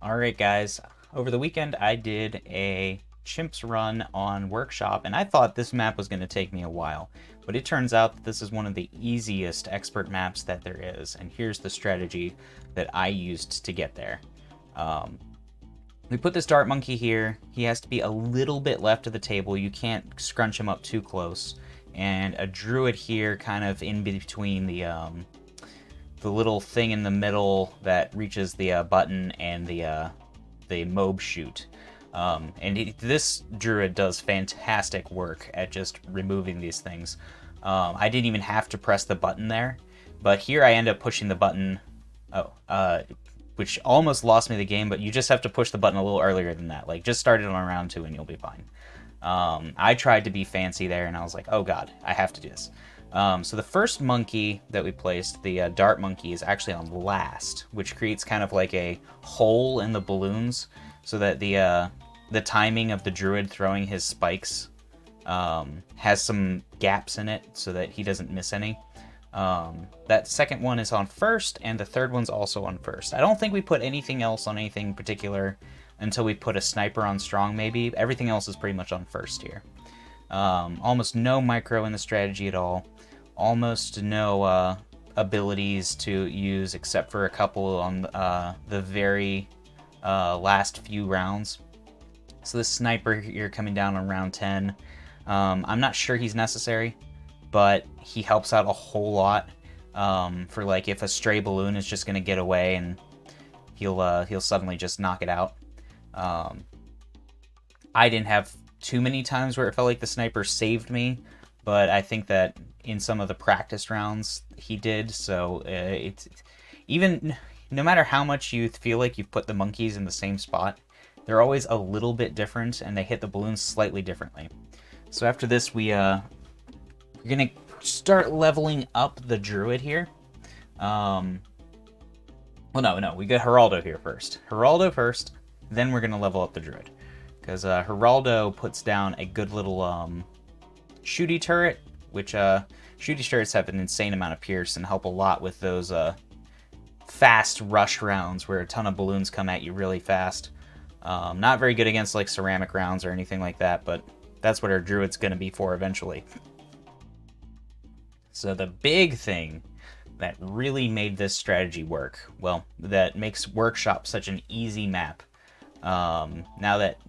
Alright guys, over the weekend I did a CHIMPS run on Workshop, and I thought this map was going to take me a while, but it turns out that this is one of the easiest expert maps that there is, and here's the strategy that I used to get there. Um, we put this dart monkey here. He has to be a little bit left of the table. You can't scrunch him up too close, and a druid here kind of in between the little thing in the middle that reaches the button and the mob chute. This druid does fantastic work at just removing these things. I didn't even have to press the button there, but here I end up pushing the button, which almost lost me the game, but you just have to push the button a little earlier than that. Like, just start it on round 2 and you'll be fine. I tried to be fancy there, and I was like, oh god, I have to do this. So the first monkey that we placed, the dart monkey, is actually on last, which creates kind of like a hole in the balloons, so that the timing of the druid throwing his spikes has some gaps in it, so that he doesn't miss any. That second one is on first, and the third one's also on first. I don't think we put anything else on anything particular until we put a sniper on strong, maybe. Everything else is pretty much on first here. Almost no micro in the strategy at all. Almost no abilities to use except for a couple on the very last few rounds. So this sniper here coming down on round 10, I'm not sure he's necessary, but he helps out a whole lot for like if a stray balloon is just going to get away and he'll suddenly just knock it out. I didn't have too many times where it felt like the sniper saved me, but I think that in some of the practice rounds he did. So it's even no matter how much you feel like you've put the monkeys in the same spot, they're always a little bit different and they hit the balloons slightly differently. So after this, we're gonna start leveling up the druid here. Well, no, we got Geraldo here first. Geraldo first, then we're gonna level up the druid. Because Geraldo puts down a good little shooty turret, which shooty turrets have an insane amount of pierce and help a lot with those fast rush rounds where a ton of balloons come at you really fast. Not very good against like ceramic rounds or anything like that, but that's what our druid's going to be for eventually. So the big thing that really made this strategy work, well, that makes Workshop such an easy map, now that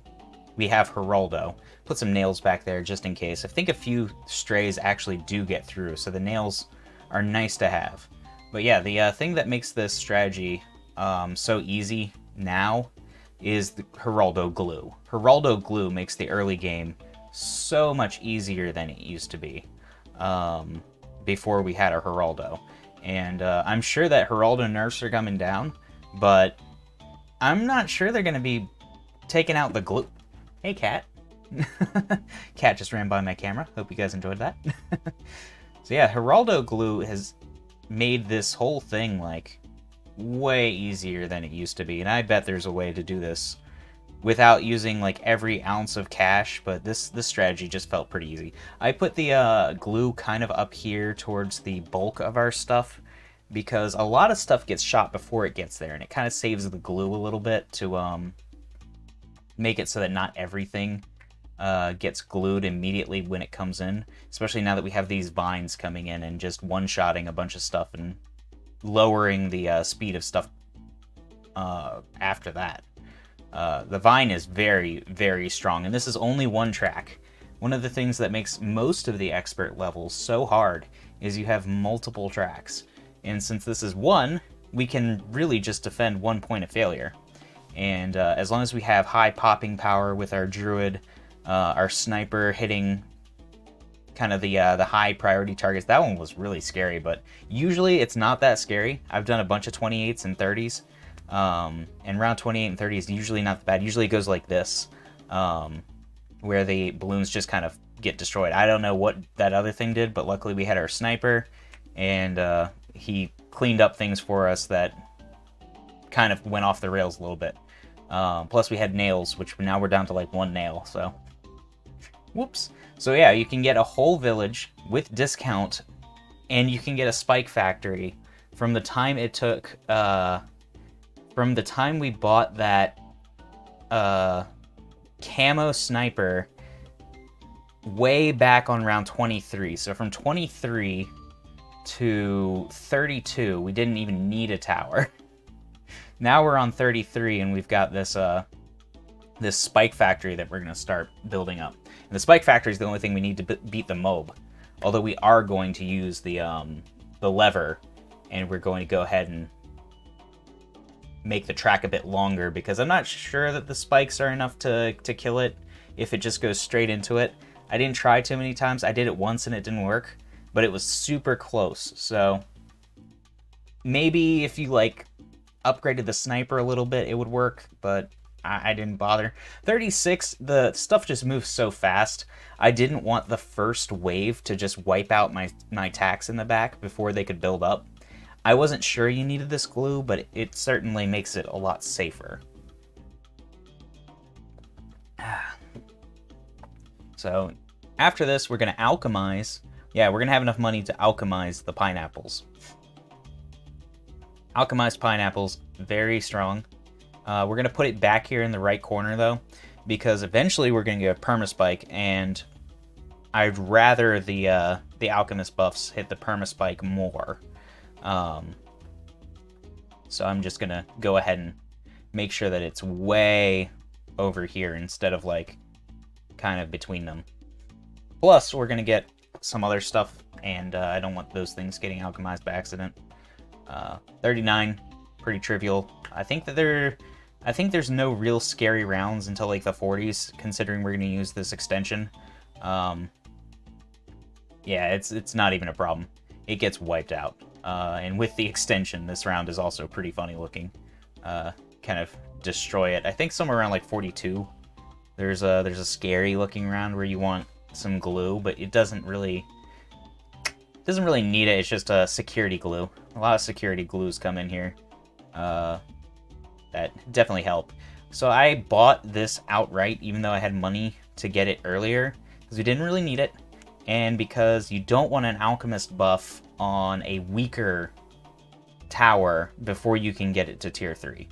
we have Geraldo. Put some nails back there just in case. I think a few strays actually do get through, so the nails are nice to have. But yeah, the thing that makes this strategy so easy now is the Geraldo glue. Geraldo glue makes the early game so much easier than it used to be before we had our Geraldo. And I'm sure that Geraldo nerfs are coming down, but I'm not sure they're going to be taking out the glue. Hey, cat. Cat just ran by my camera. Hope you guys enjoyed that. So yeah, Geraldo glue has made this whole thing like way easier than it used to be, and I bet there's a way to do this without using like every ounce of cash, but this strategy just felt pretty easy. I put the glue kind of up here towards the bulk of our stuff because a lot of stuff gets shot before it gets there, and it kind of saves the glue a little bit to make it so that not everything gets glued immediately when it comes in, especially now that we have these vines coming in and just one-shotting a bunch of stuff and lowering the speed of stuff after that. The vine is very, very strong, and this is only one track. One of the things that makes most of the expert levels so hard is you have multiple tracks, and since this is one, we can really just defend 1 point of failure. And as long as we have high popping power with our druid, our sniper hitting kind of the high priority targets. That one was really scary, but usually it's not that scary. I've done a bunch of 28s and 30s, and round 28 and 30 is usually not that bad. Usually it goes like this, where the balloons just kind of get destroyed. I don't know what that other thing did, but luckily we had our sniper, and he cleaned up things for us that kind of went off the rails a little bit. Plus we had nails, which now we're down to like 1 nail, so whoops. So yeah, you can get a whole village with discount, and you can get a spike factory from the time it took from the time we bought that camo sniper way back on round 23. So from 23 to 32, we didn't even need a tower. Now we're on 33, and we've got this this spike factory that we're going to start building up. And the spike factory is the only thing we need to beat the mob. Although we are going to use the lever, and we're going to go ahead and make the track a bit longer, because I'm not sure that the spikes are enough to kill it if it just goes straight into it. I didn't try too many times. I did it once and it didn't work, but it was super close. So maybe if you like upgraded the sniper a little bit, it would work, but I didn't bother. 36, the stuff just moves so fast. I didn't want the first wave to just wipe out my attacks in the back before they could build up. I wasn't sure you needed this glue, but it certainly makes it a lot safer. So after this, we're going to alchemize. Yeah, we're going to have enough money to alchemize the pineapples. Alchemized pineapples, very strong. We're going to put it back here in the right corner, though, because eventually we're going to get a Permaspike, and I'd rather the alchemist buffs hit the Permaspike more. So I'm just going to go ahead and make sure that it's way over here instead of, like, kind of between them. Plus, we're going to get some other stuff, and I don't want those things getting alchemized by accident. 39, pretty trivial. I think there's no real scary rounds until like the 40s, considering we're going to use this extension. Yeah, it's not even a problem. It gets wiped out. And with the extension, this round is also pretty funny looking. Kind of destroy it. I think somewhere around like 42. There's a scary looking round where you want some glue, but it doesn't really need it. It's just a security glue. A lot of security glues come in here. That definitely help. So I bought this outright, even though I had money to get it earlier, because we didn't really need it, and because you don't want an alchemist buff on a weaker tower before you can get it to tier 3.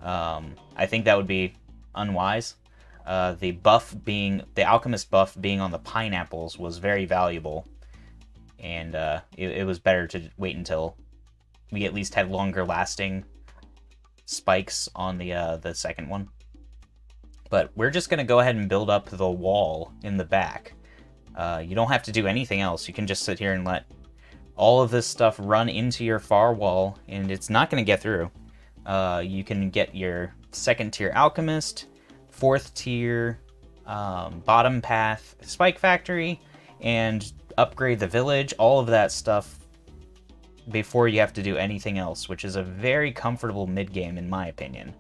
I think that would be unwise. The alchemist buff being on the pineapples was very valuable, and it was better to wait until we at least had longer lasting spikes on the second one. But we're just going to go ahead and build up the wall in the back. You don't have to do anything else. You can just sit here and let all of this stuff run into your far wall, and it's not going to get through. You can get your second tier alchemist, fourth tier bottom path spike factory, and upgrade the village, all of that stuff before you have to do anything else, which is a very comfortable mid-game in my opinion.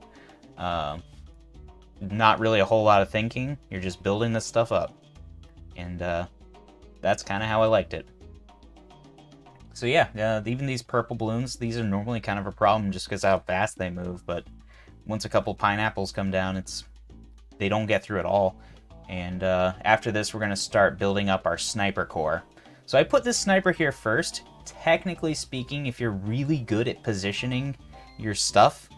Not really a whole lot of thinking, you're just building this stuff up. And that's kind of how I liked it. So yeah, even these purple balloons, these are normally kind of a problem just because how fast they move, but once a couple pineapples come down, they don't get through at all. And after this, we're going to start building up our sniper core. So I put this sniper here first. Technically speaking, if you're really good at positioning your stuff,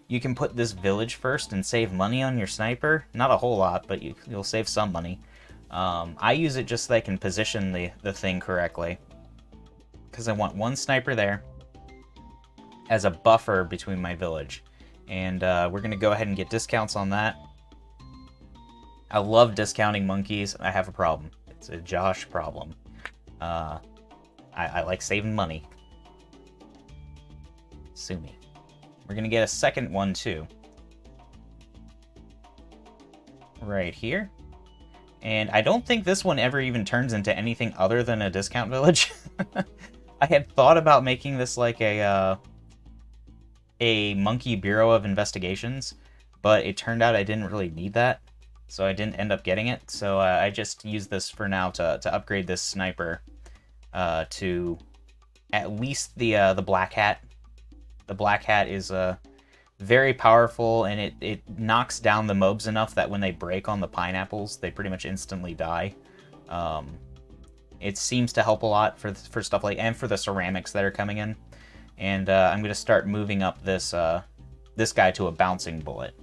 you can put this village first and save money on your sniper. Not a whole lot, but you'll save some money. I use it just so I can position the thing correctly, because I want one sniper there as a buffer between my village. And we're going to go ahead and get discounts on that. I love discounting monkeys. I have a problem. It's a Josh problem. I like saving money. Sue me. We're going to get a second one, too. Right here. And I don't think this one ever even turns into anything other than a discount village. I had thought about making this like a monkey bureau of investigations, but it turned out I didn't really need that, so I didn't end up getting it. So I just used this for now to upgrade this sniper to at least the black hat. The black hat is very powerful, and it knocks down the mobs enough that when they break on the pineapples, they pretty much instantly die. It seems to help a lot for stuff like, and for the ceramics that are coming in. And I'm going to start moving up this this guy to a bouncing bullet.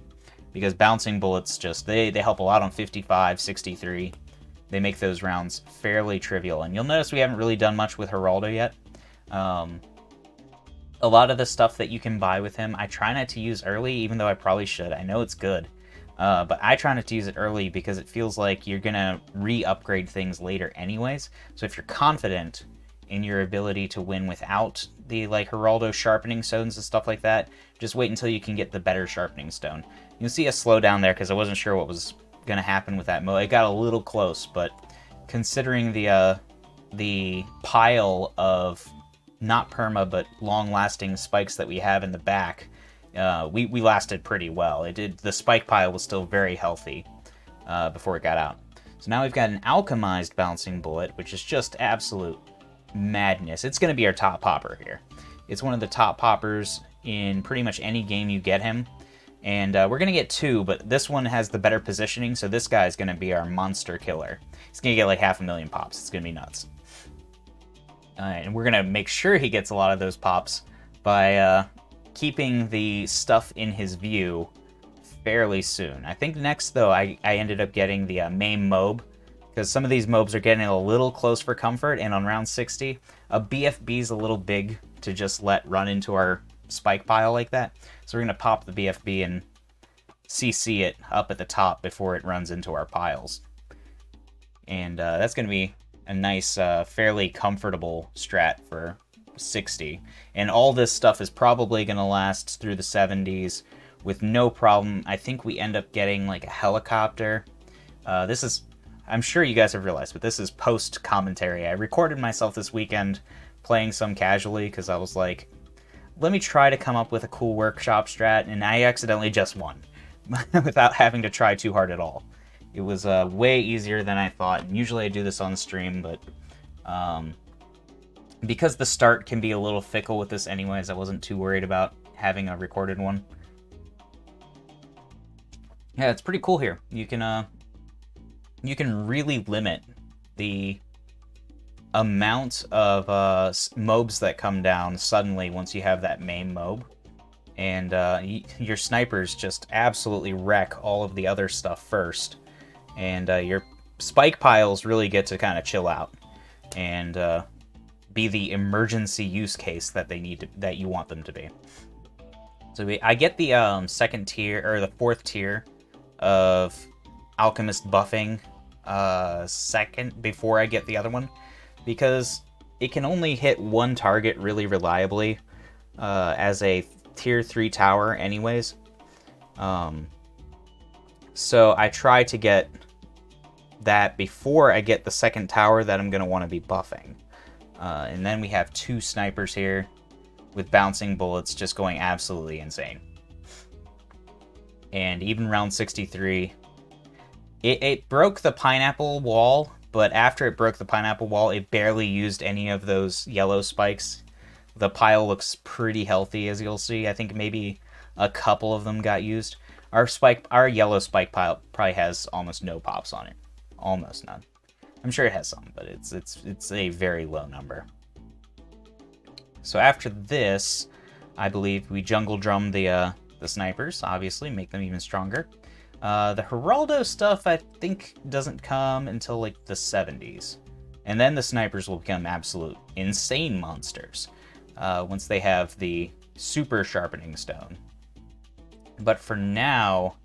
Because bouncing bullets just, they help a lot on 55, 63. They make those rounds fairly trivial. And you'll notice we haven't really done much with Geraldo yet. A lot of the stuff that you can buy with him, I try not to use early, even though I probably should. I know it's good. But I try not to use it early because it feels like you're going to re-upgrade things later anyways. So if you're confident in your ability to win without the like Geraldo sharpening stones and stuff like that, just wait until you can get the better sharpening stone. You'll see a slowdown there because I wasn't sure what was going to happen with that. It got a little close, but considering the pile of not perma but long-lasting spikes that we have in the back, we lasted pretty well. The spike pile was still very healthy before it got out. So now we've got an alchemized bouncing bullet, which is just absolute madness. It's going to be our top popper here. It's one of the top poppers in pretty much any game you get him. And we're going to get two, but this one has the better positioning, so this guy is going to be our monster killer. He's going to get like 500,000 pops. It's going to be nuts. And we're going to make sure he gets a lot of those pops by keeping the stuff in his view fairly soon. I think next, though, I ended up getting the main mob, because some of these mobs are getting a little close for comfort, and on round 60, a BFB is a little big to just let run into our spike pile like that. So we're going to pop the BFB and CC it up at the top before it runs into our piles. And that's going to be a nice, fairly comfortable strat for 60. And all this stuff is probably going to last through the 70s with no problem. I think we end up getting like a helicopter. This is, I'm sure you guys have realized, but this is post-commentary. I recorded myself this weekend playing some casually because I was like, let me try to come up with a cool workshop strat, and I accidentally just won without having to try too hard at all. It was way easier than I thought, and usually I do this on stream, but because the start can be a little fickle with this anyways, I wasn't too worried about having a recorded one. Yeah, it's pretty cool here. You can really limit the amount of mobs that come down suddenly once you have that main mob, and your snipers just absolutely wreck all of the other stuff first, and your spike piles really get to kind of chill out and be the emergency use case that that you want them to be. So I get the second tier or the fourth tier of alchemist buffing second before I get the other one, because it can only hit one target really reliably as a tier 3 tower anyways. So I try to get that before I get the second tower that I'm going to want to be buffing. And then we have two snipers here with bouncing bullets just going absolutely insane. And even round 63, it broke the pineapple wall, but after it broke the pineapple wall, it barely used any of those yellow spikes. The pile looks pretty healthy, as you'll see. I think maybe a couple of them got used. Our yellow spike pile probably has almost no pops on it. Almost none. I'm sure it has some, but it's a very low number. So after this, I believe we jungle drum the snipers, obviously, make them even stronger. The Geraldo stuff, I think, doesn't come until like the 70s. And then the snipers will become absolute insane monsters once they have the super sharpening stone. But for now,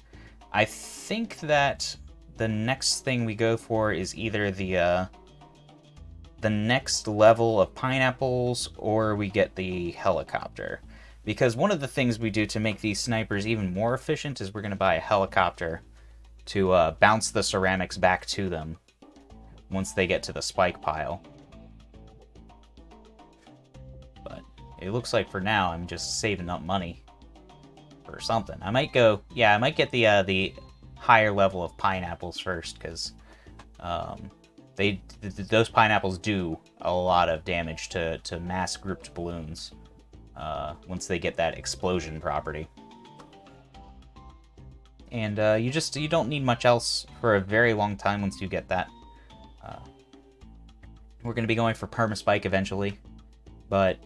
I think that the next thing we go for is either the next level of pineapples, or we get the helicopter. Because one of the things we do to make these snipers even more efficient is we're going to buy a helicopter to bounce the ceramics back to them once they get to the spike pile. But it looks like for now I'm just saving up money for something. I might get the higher level of pineapples first, because those pineapples do a lot of damage to mass grouped balloons once they get that explosion property. And you don't need much else for a very long time once you get that. We're going to be going for Permaspike eventually, but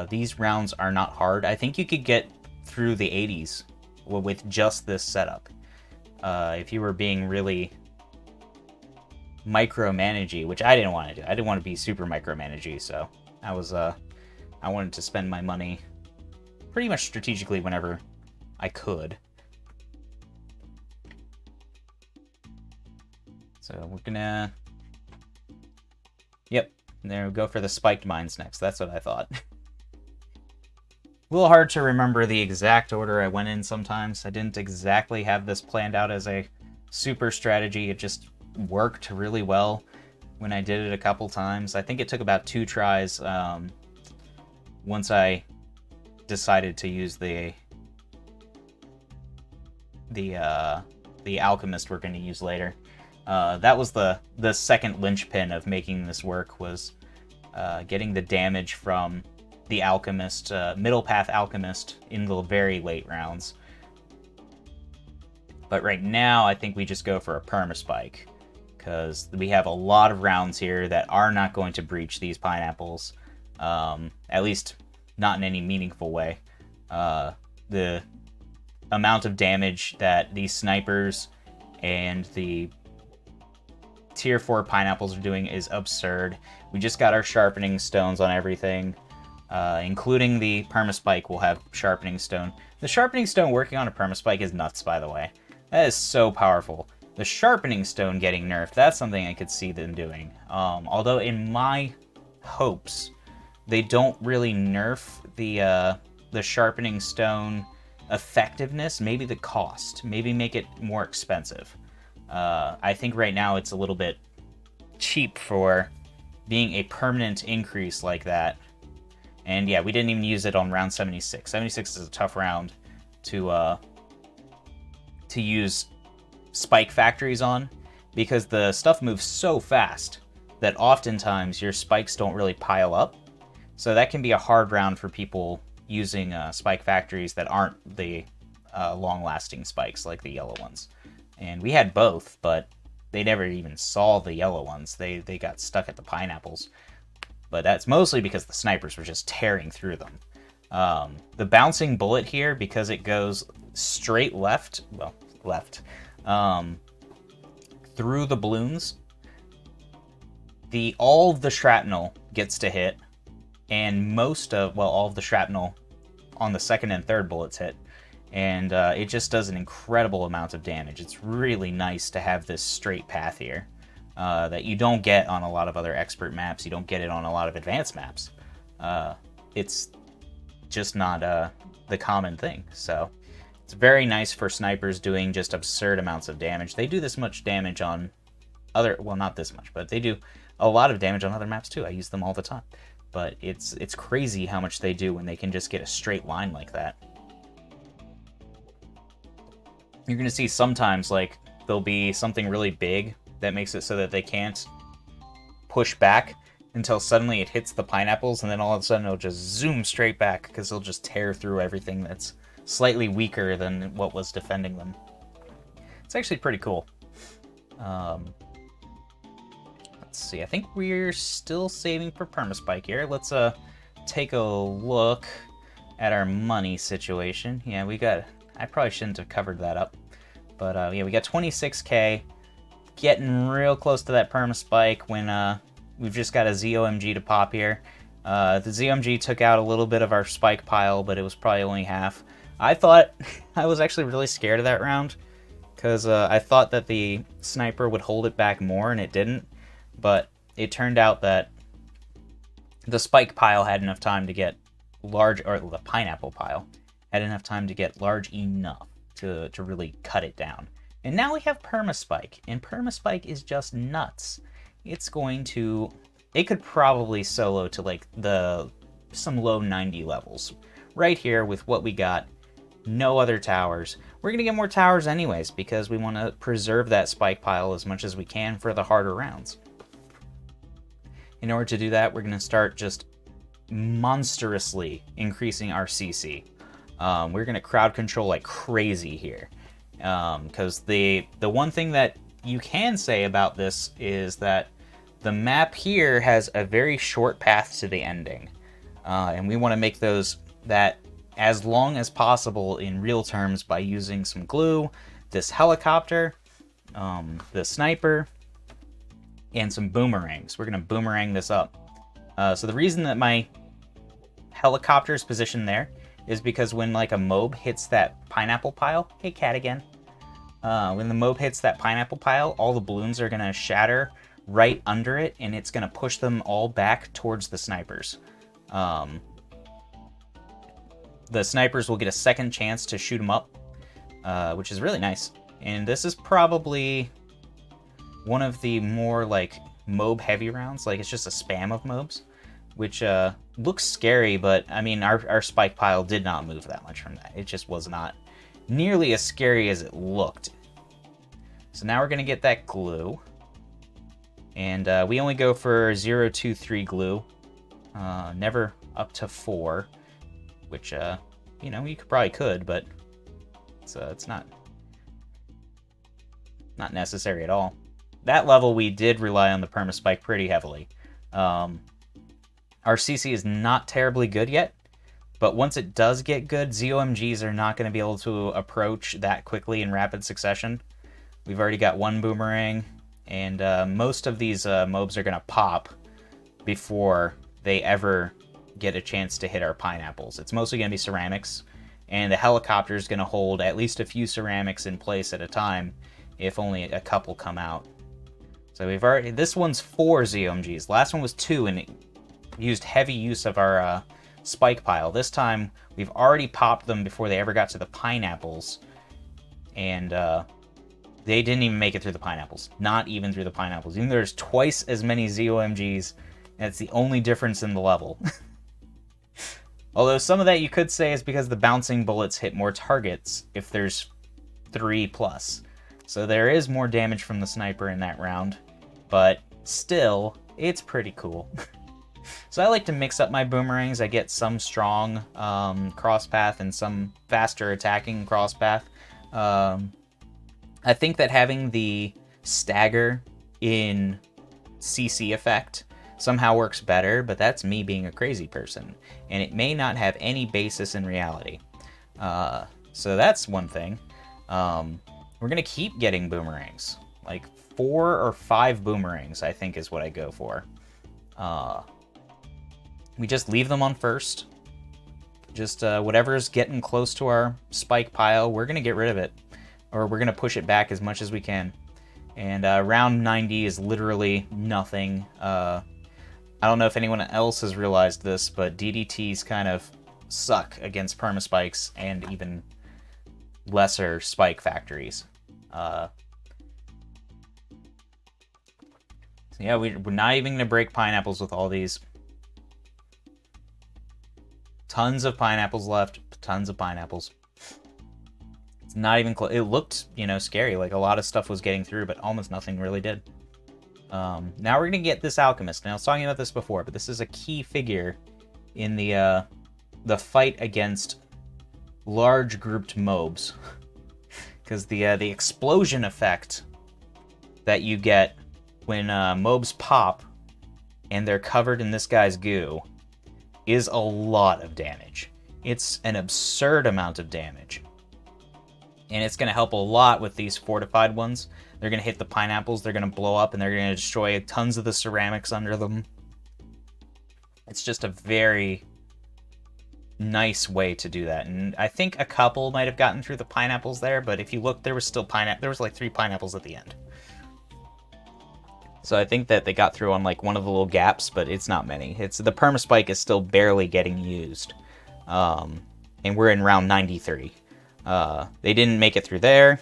these rounds are not hard. I think you could get through the 80s with just this setup. If you were being really micromanagey, which I didn't want to do. I didn't want to be super micromanagey, so I wanted to spend my money pretty much strategically whenever I could. So we're gonna... Yep, there we go for the spiked mines next. That's what I thought. A little hard to remember the exact order I went in sometimes. I didn't exactly have this planned out as a super strategy. It just worked really well when I did it a couple times. I think it took about 2 tries once I decided to use the alchemist we're going to use later. That was the second linchpin of making this work, was getting the damage from the alchemist, middle path alchemist, in the very late rounds. But right now, I think we just go for a permaspike, because we have a lot of rounds here that are not going to breach these pineapples, at least not in any meaningful way. The amount of damage that these snipers and the tier 4 pineapples are doing is absurd. We just got our sharpening stones on everything, including the permaspike will have sharpening stone. The sharpening stone working on a permaspike is nuts, by the way. That is so powerful. The sharpening stone getting nerfed, that's something I could see them doing. Although in my hopes, they don't really nerf the sharpening stone effectiveness, maybe the cost, maybe make it more expensive. I think right now it's a little bit cheap for being a permanent increase like that. And yeah, we didn't even use it on round 76. 76 is a tough round to use spike factories on, because the stuff moves so fast that oftentimes your spikes don't really pile up. So that can be a hard round for people using spike factories that aren't the long-lasting spikes like the yellow ones. And we had both, but they never even saw the yellow ones. They got stuck at the pineapples. But that's mostly because the snipers were just tearing through them. The bouncing bullet here, because it goes straight left, through the balloons, all of the shrapnel gets to hit, and all of the shrapnel on the second and third bullets hit, and it just does an incredible amount of damage. It's really nice to have this straight path here that you don't get on a lot of other expert maps. You don't get it on a lot of advanced maps. It's just not the common thing. So it's very nice for snipers doing just absurd amounts of damage. They do this much damage on not this much, but they do a lot of damage on other maps too. I use them all the time. But it's crazy how much they do when they can just get a straight line like that. You're going to see sometimes, like, there'll be something really big that makes it so that they can't push back until suddenly it hits the pineapples, and then all of a sudden it'll just zoom straight back, because they'll just tear through everything that's slightly weaker than what was defending them. It's actually pretty cool. Let's see, I think we're still saving for Permaspike here. Let's take a look at our money situation. Yeah, I probably shouldn't have covered that up. But yeah, we got 26k, getting real close to that Permaspike when we've just got a ZOMG to pop here. The ZOMG took out a little bit of our spike pile, but it was probably only half. I thought, I was actually really scared of that round, because I thought that the sniper would hold it back more, and it didn't. But it turned out that the spike pile had enough time to get large, or the pineapple pile had enough time to get large enough to really cut it down. And now we have Permaspike, and Permaspike is just nuts. It could probably solo to like some low 90 levels. Right here with what we got, no other towers. We're going to get more towers anyways, because we want to preserve that spike pile as much as we can for the harder rounds. In order to do that, we're going to start just monstrously increasing our CC. We're going to crowd control like crazy here. Because the one thing that you can say about this is that the map here has a very short path to the ending. And we want to make that as long as possible in real terms by using some glue, this helicopter, the sniper, and some boomerangs. We're going to boomerang this up. So the reason that my helicopter is positioned there is because when like a mob hits that pineapple pile, hey cat again, when the mob hits that pineapple pile, all the balloons are going to shatter right under it, and it's going to push them all back towards the snipers. The snipers will get a second chance to shoot them up, which is really nice. And this is probably one of the more like mob heavy rounds. Like it's just a spam of mobs, which looks scary, but I mean our spike pile did not move that much from that. It just was not nearly as scary as it looked. So now we're gonna get that glue, and we only go for 0, 2, 3 glue, never up to 4, which you know, you probably could, but it's not necessary at all. That level we did rely on the Permaspike pretty heavily. Our CC is not terribly good yet, but once it does get good, ZOMGs are not going to be able to approach that quickly in rapid succession. We've already got one boomerang, and most of these mobs are going to pop before they ever get a chance to hit our pineapples. It's mostly going to be ceramics, and the helicopter is going to hold at least a few ceramics in place at a time, if only a couple come out. So we've already, this one's 4 ZOMGs. Last one was 2, and it used heavy use of our spike pile. This time, we've already popped them before they ever got to the pineapples, and they didn't even make it through the pineapples. Not even through the pineapples. Even there's twice as many ZOMGs, and it's the only difference in the level. Although some of that you could say is because the bouncing bullets hit more targets if there's 3+. So there is more damage from the sniper in that round, but still, it's pretty cool. So I like to mix up my boomerangs. I get some strong crosspath and some faster attacking crosspath. I think that having the stagger in CC effect somehow works better, but that's me being a crazy person, and it may not have any basis in reality. So that's one thing. We're gonna keep getting boomerangs, like 4 or 5 boomerangs, I think is what I go for. We just leave them on first. Just whatever's getting close to our spike pile, we're gonna get rid of it, or we're gonna push it back as much as we can. And round 90 is literally nothing. I don't know if anyone else has realized this, but DDTs kind of suck against permaspikes and even lesser spike factories. So yeah, we're not even gonna break pineapples with all these. Tons of pineapples left. Tons of pineapples. It's not even close. It looked, you know, scary. Like a lot of stuff was getting through, but almost nothing really did. Now we're gonna get this alchemist. Now I was talking about this before, but this is a key figure in the fight against large grouped mobs, because the explosion effect that you get when mobs pop and they're covered in this guy's goo is a lot of damage. It's an absurd amount of damage. And it's going to help a lot with these fortified ones. They're going to hit the pineapples, they're going to blow up, and they're going to destroy tons of the ceramics under them. It's just a very nice way to do that. And I think a couple might have gotten through the pineapples there, but if you look, there was still there was like 3 pineapples at the end. So I think that they got through on like one of the little gaps, but it's not many. It's the permaspike is still barely getting used. And we're in round 93. They didn't make it through there.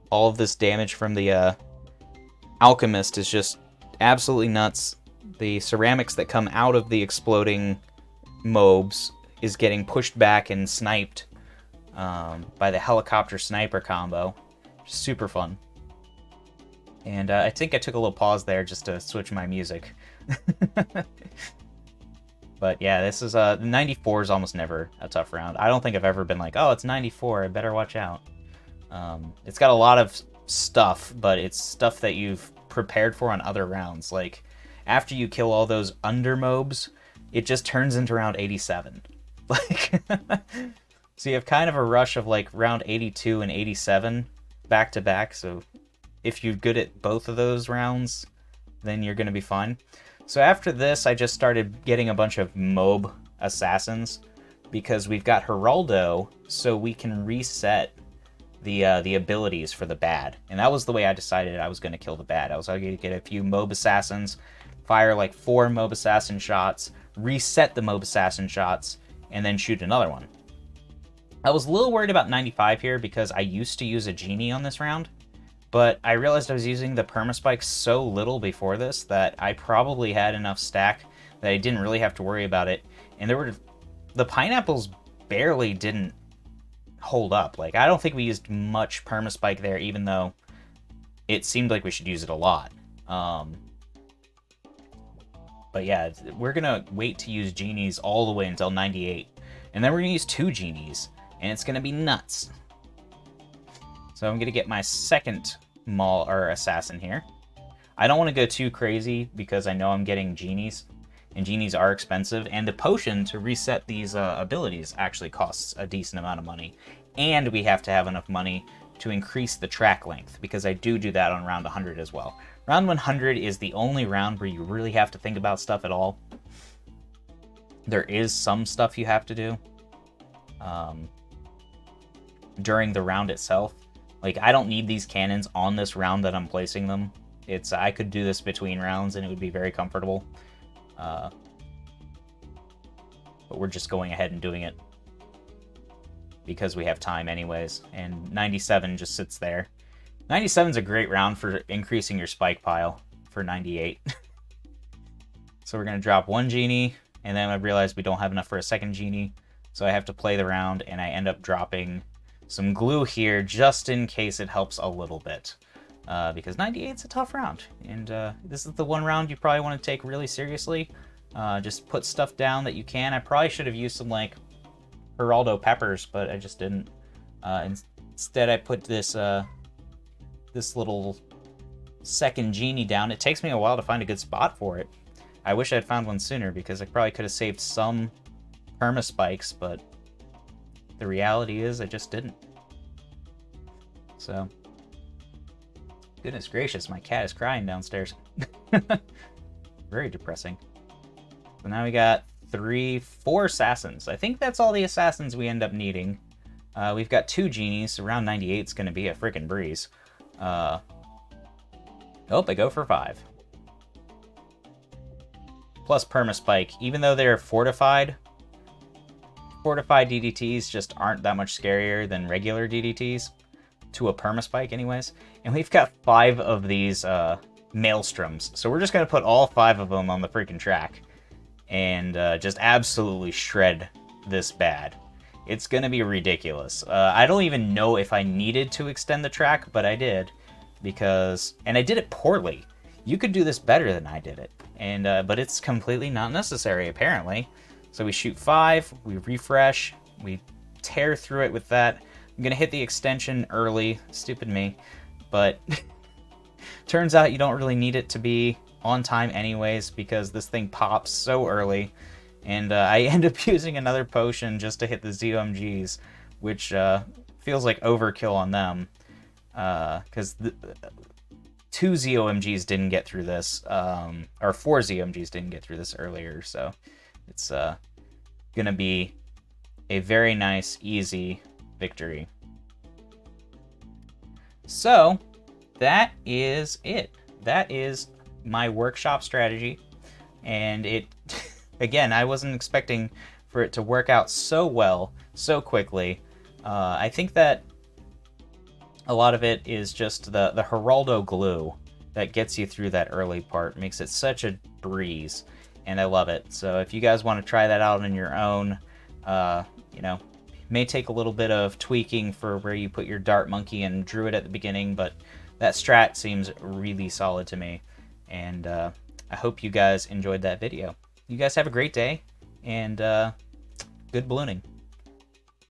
All of this damage from the alchemist is just absolutely nuts. The ceramics that come out of the exploding mobs is getting pushed back and sniped by the helicopter sniper combo. Super fun. And I think I took a little pause there just to switch my music. But yeah, this is 94 is almost never a tough round. I don't think I've ever been like, oh, it's 94, I better watch out. It's got a lot of stuff, but it's stuff that you've prepared for on other rounds. Like, after you kill all those under mobs, it just turns into round 87. Like, so you have kind of a rush of like round 82 and 87 back to back. So if you're good at both of those rounds, then you're going to be fine. So after this, I just started getting a bunch of mob assassins because we've got Geraldo, so we can reset the abilities for the bad. And that was the way I decided I was going to kill the bad. I was going to get a few mob assassins, fire like 4 mob assassin shots, reset the mob assassin shots, and then shoot another one. I was a little worried about 95 here because I used to use a genie on this round, but I realized I was using the Permaspike so little before this that I probably had enough stack that I didn't really have to worry about it. And the pineapples barely didn't hold up. Like, I don't think we used much Permaspike there, even though it seemed like we should use it a lot. But yeah, we're gonna wait to use genies all the way until 98, and then we're gonna use 2 genies, and it's gonna be nuts. So I'm gonna get my second assassin here. I don't want to go too crazy because I know I'm getting genies, and genies are expensive, and the potion to reset these abilities actually costs a decent amount of money, and we have to have enough money to increase the track length, because I do that on round 100 as well. Round 100 is the only round where you really have to think about stuff at all. There is some stuff you have to do during the round itself. Like, I don't need these cannons on this round that I'm placing them. I could do this between rounds and it would be very comfortable. But we're just going ahead and doing it because we have time anyways. And 97 just sits there. 97 is a great round for increasing your spike pile for 98. So we're going to drop 1 genie, and then I realize we don't have enough for a second genie, so I have to play the round, and I end up dropping some glue here just in case it helps a little bit. Because 98 is a tough round, and this is the one round you probably want to take really seriously. Just put stuff down that you can. I probably should have used some, like, Geraldo peppers, but I just didn't. Instead, I put this little second genie down. It takes me a while to find a good spot for it. I wish I had found one sooner, because I probably could have saved some permaspikes, but the reality is I just didn't. So, goodness gracious, my cat is crying downstairs. Very depressing. So now we got 4 assassins. I think that's all the assassins we end up needing. We've got 2 genies, so round 98 is going to be a freaking breeze. Oh, I go for 5. Plus Permaspike. Even though they're fortified DDTs just aren't that much scarier than regular DDTs. To a Permaspike anyways. And we've got 5 of these Maelstroms. So we're just going to put all 5 of them on the freaking track. And just absolutely shred this bad. It's going to be ridiculous. I don't even know if I needed to extend the track, but I did. And I did it poorly. You could do this better than I did it. But it's completely not necessary, apparently. So we shoot 5, we refresh, we tear through it with that. I'm going to hit the extension early. Stupid me. But turns out you don't really need it to be on time anyways, because this thing pops so early. And I end up using another potion just to hit the ZOMGs, which feels like overkill on them. Because 2 ZOMGs didn't get through this, or 4 ZOMGs didn't get through this earlier, so it's gonna be a very nice, easy victory. So, that is it. That is my workshop strategy, and it, again, I wasn't expecting for it to work out so well, so quickly. I think that a lot of it is just the Geraldo glue that gets you through that early part. Makes it such a breeze, and I love it. So if you guys want to try that out on your own, may take a little bit of tweaking for where you put your Dart Monkey and Druid at the beginning, but that strat seems really solid to me, and I hope you guys enjoyed that video. You guys have a great day, and good ballooning.